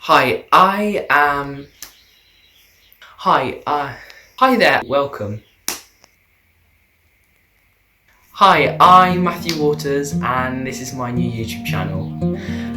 Hi, hi there, welcome. Hi, I'm Matthew Waters and this is my new YouTube channel.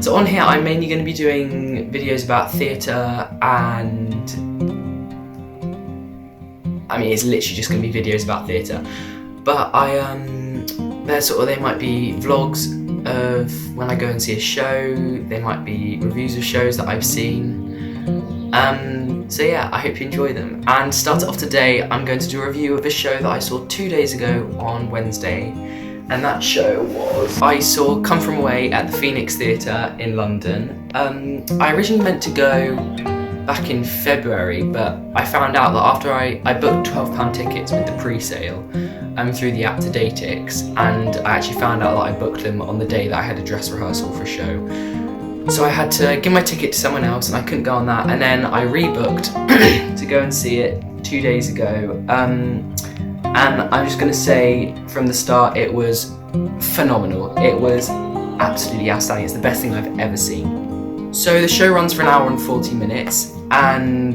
So on here I'm mainly going to be doing videos about theatre and... it's literally just going to be videos about theatre. But they might be vlogs of when I go and see a show, they might be reviews of shows that I've seen. So yeah, I hope you enjoy them. And to start it off today, I'm going to do a review of a show that I saw 2 days ago on Wednesday. And that show was... I saw Come From Away at the Phoenix Theatre in London. I originally meant to go back in February, but I found out that after I booked £12 tickets with the pre-sale through the app Datix, and I actually found out that I booked them on the day that I had a dress rehearsal for a show. So I had to give my ticket to someone else and I couldn't go on that, and then I rebooked to go and see it 2 days ago. And I'm just going to say from the start, it was phenomenal. It was absolutely outstanding. It's the best thing I've ever seen. So the show runs for 1 hour and 40 minutes and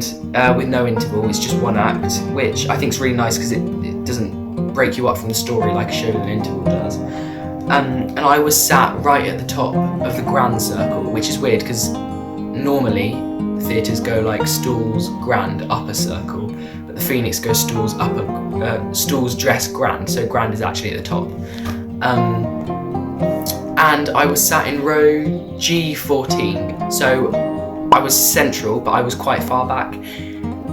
with no interval. It's just one act, which I think is really nice because it doesn't break you up from the story like a show with an interval does. And I was sat right at the top of the grand circle, which is weird because normally theatres go like stalls, grand, upper circle, but the Phoenix goes stalls, stalls, dress, grand, so grand is actually at the top. And I was sat in row G14, so I was central, but I was quite far back,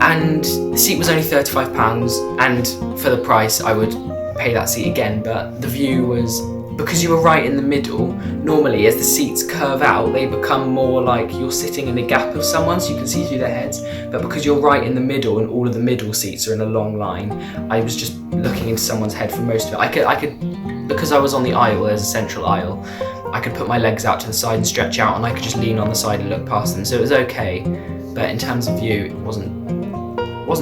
and the seat was only £35, and for the price I would pay that seat again, but the view was... Because you were right in the middle, normally as the seats curve out, they become more like you're sitting in a gap of someone so you can see through their heads. But because you're right in the middle and all of the middle seats are in a long line, I was just looking into someone's head for most of it. I could, because I was on the aisle, there's a central aisle, I could put my legs out to the side and stretch out, and I could just lean on the side and look past them. So it was okay, but in terms of view, it wasn't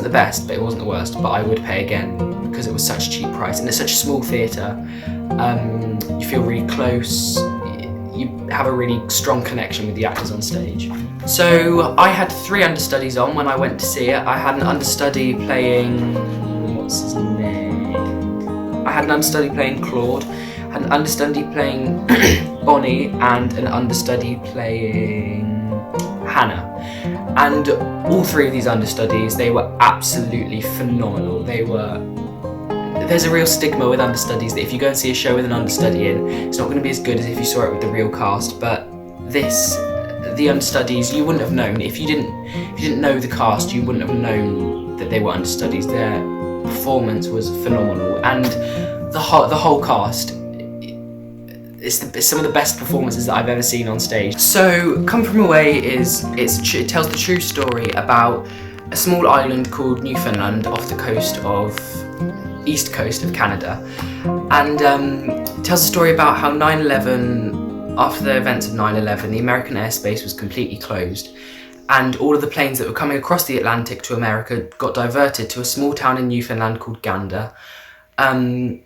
the best, but it wasn't the worst. But I would pay again because it was such a cheap price, and it's such a small theatre. You feel really close, you have a really strong connection with the actors on stage. So I had 3 understudies on when I went to see it. I had an understudy playing... what's his name? I had an understudy playing Claude, I had an understudy playing Bonnie, and an understudy playing Hannah. And all 3 of these understudies, they were absolutely phenomenal. There's a real stigma with understudies that if you go and see a show with an understudy in, it's not going to be as good as if you saw it with the real cast. But the understudies, you wouldn't have known if you didn't know the cast. You wouldn't have known that they were understudies. Their performance was phenomenal, and the whole cast. It's some of the best performances that I've ever seen on stage. So Come From Away it tells the true story about a small island called Newfoundland off the east coast of Canada, and tells a story about how 9/11, after the events of 9/11, the American airspace was completely closed, and all of the planes that were coming across the Atlantic to America got diverted to a small town in Newfoundland called Gander. And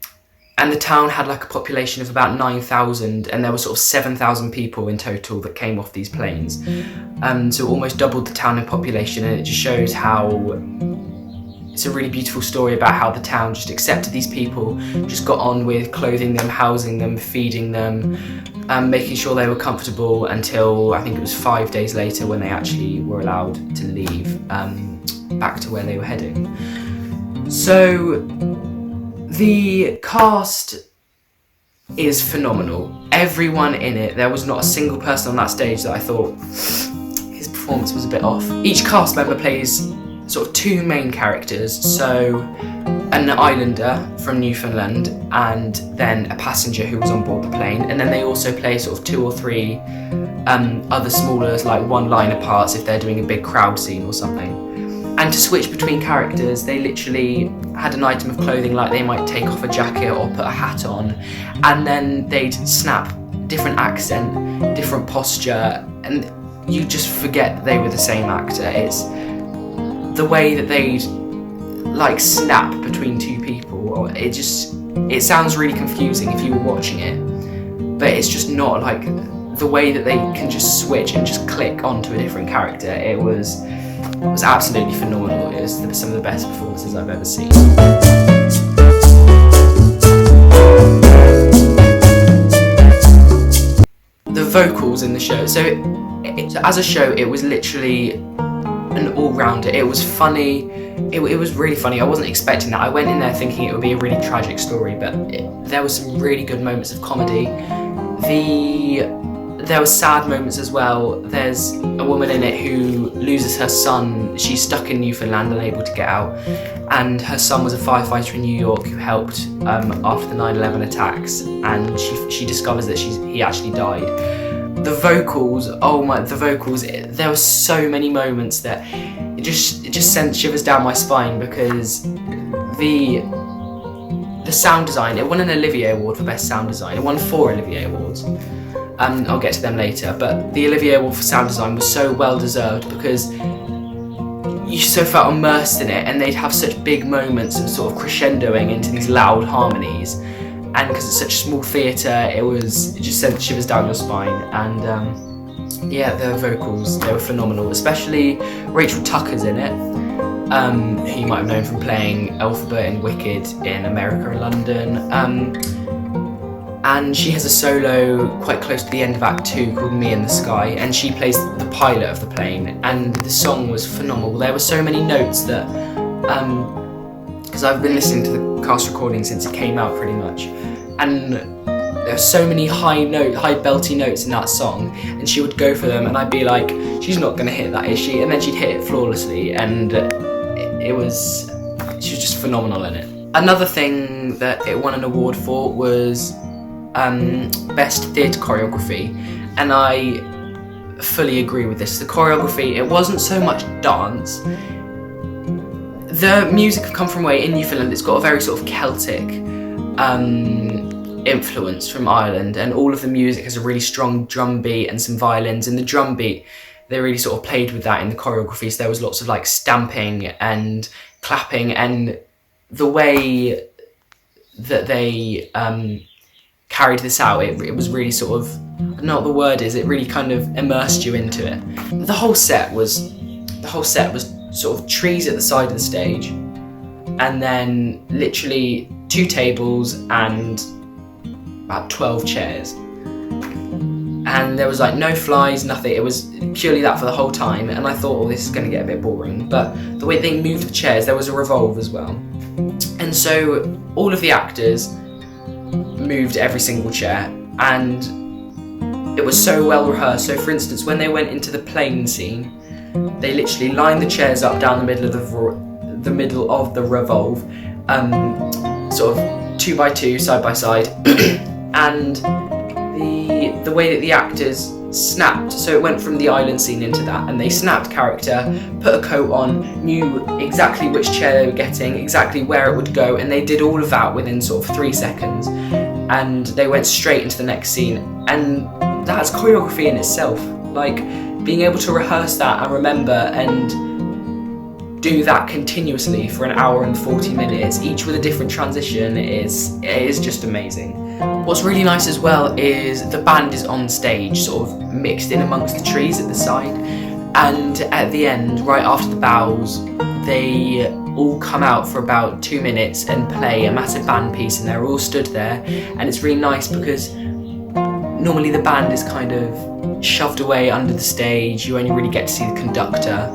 the town had like a population of about 9,000, and there were sort of 7,000 people in total that came off these planes. So almost doubled the town in population, and it just shows how... It's a really beautiful story about how the town just accepted these people, just got on with clothing them, housing them, feeding them, making sure they were comfortable until I think it was 5 days later when they actually were allowed to leave back to where they were heading. So the cast is phenomenal. Everyone in it, there was not a single person on that stage that I thought his performance was a bit off. Each cast member plays sort of 2 main characters, so an islander from Newfoundland and then a passenger who was on board the plane, and then they also play sort of 2 or 3 other smaller, like one-liner parts if they're doing a big crowd scene or something. And to switch between characters, they literally had an item of clothing, like they might take off a jacket or put a hat on, and then they'd snap different accent, different posture, and you just forget that they were the same actor. It's the way that they'd like snap between 2 people. It sounds really confusing if you were watching it, but it's just not like the way that they can just switch and just click onto a different character, it was absolutely phenomenal. It was some of the best performances I've ever seen. The vocals in the show, so as a show, it was literally an all-rounder. It was funny, it was really funny. I wasn't expecting that. I went in there thinking it would be a really tragic story, but there were some really good moments of comedy. There were sad moments as well. There's a woman in it who loses her son. She's stuck in Newfoundland, unable to get out, and her son was a firefighter in New York who helped after the 9/11 attacks, and she discovers that he actually died. The vocals, there were so many moments that it just sent shivers down my spine, because the sound design, it won an Olivier Award for Best Sound Design. It won 4 Olivier Awards. I'll get to them later, but the Olivier Award for Sound Design was so well deserved, because you so felt immersed in it, and they'd have such big moments of sort of crescendoing into these loud harmonies, and because it's such a small theatre, it just sent shivers down your spine. And the vocals, they were phenomenal, especially Rachel Tucker's in it, who you might have known from playing Elphaba in Wicked in America and London. And she has a solo quite close to the end of Act 2 called Me in the Sky, and she plays the pilot of the plane, and the song was phenomenal. There were so many notes that, because I've been listening to the cast recording since it came out pretty much, and there were so many high belty notes in that song, and she would go for them, and I'd be like, she's not going to hit that, is she? And then she'd hit it flawlessly, and she was just phenomenal in it. Another thing that it won an award for was Best Theatre Choreography, and I fully agree with this. The choreography, it wasn't so much dance. The music had come from away in Newfoundland. It's got a very sort of Celtic influence from Ireland, and all of the music has a really strong drum beat and some violins, and the drum beat, they really sort of played with that in the choreography, so there was lots of like stamping and clapping, and the way that they carried this out, it was really sort of, I don't know what the word is, it really kind of immersed you into it. The whole set was sort of trees at the side of the stage, and then literally 2 tables and about 12 chairs. And there was like no flies, nothing. It was purely that for the whole time, and I thought, oh, this is going to get a bit boring. But the way they moved the chairs, there was a revolve as well. And so all of the actors moved every single chair, and it was so well rehearsed. So for instance, when they went into the plane scene, they literally lined the chairs up down the middle of the revolve, sort of 2 by 2, side by side, and the way that the actors snapped, so it went from the island scene into that, and they snapped character, put a coat on, knew exactly which chair they were getting, exactly where it would go, and they did all of that within sort of 3 seconds, and they went straight into the next scene. And that's choreography in itself, like being able to rehearse that and remember and do that continuously for 1 hour and 40 minutes, each with a different transition, it is just amazing. What's really nice as well is the band is on stage, sort of mixed in amongst the trees at the side, and at the end, right after the bows, they all come out for about 2 minutes and play a massive band piece, and they're all stood there, and it's really nice because normally the band is kind of shoved away under the stage, you only really get to see the conductor,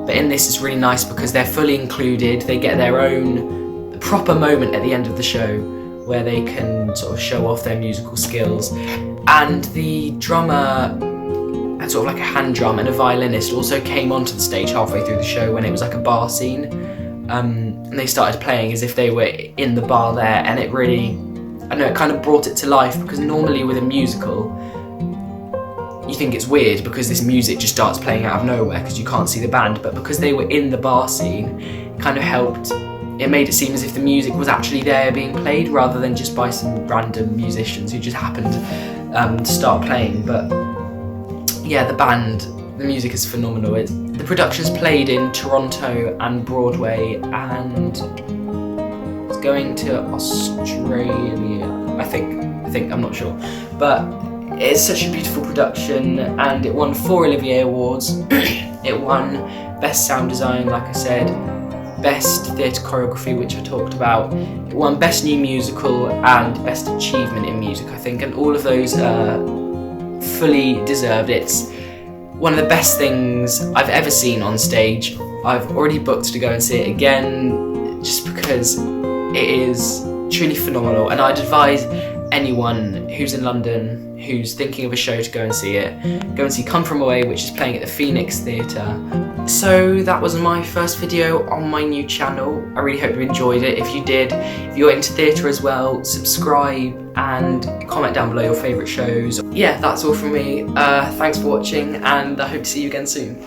but in this it's really nice because they're fully included, they get their own proper moment at the end of the show where they can sort of show off their musical skills. And the drummer had sort of like a hand drum, and a violinist also came onto the stage halfway through the show when it was like a bar scene, and they started playing as if they were in the bar there, and it really, I don't know, it kind of brought it to life, because normally with a musical you think it's weird because this music just starts playing out of nowhere because you can't see the band, but because they were in the bar scene, it kind of helped. It made it seem as if the music was actually there being played rather than just by some random musicians who just happened to start playing. But yeah, the music is phenomenal. The production's played in Toronto and Broadway, and it's going to Australia, I think, I'm not sure. But It's such a beautiful production, and it won 4 Olivier Awards. It won Best Sound Design, like I said, Best Theatre Choreography, which I talked about. It won Best New Musical and Best Achievement in Music, I think, and all of those are fully deserved. It's one of the best things I've ever seen on stage. I've already booked to go and see it again, just because it is truly phenomenal, and I'd advise anyone who's in London who's thinking of a show to go and see it. Go and see Come From Away, which is playing at the Phoenix Theatre. So that was my first video on my new channel. I really hope you enjoyed it. If you did, if you're into theatre as well, subscribe and comment down below your favourite shows. Yeah, that's all from me. Thanks for watching, and I hope to see you again soon.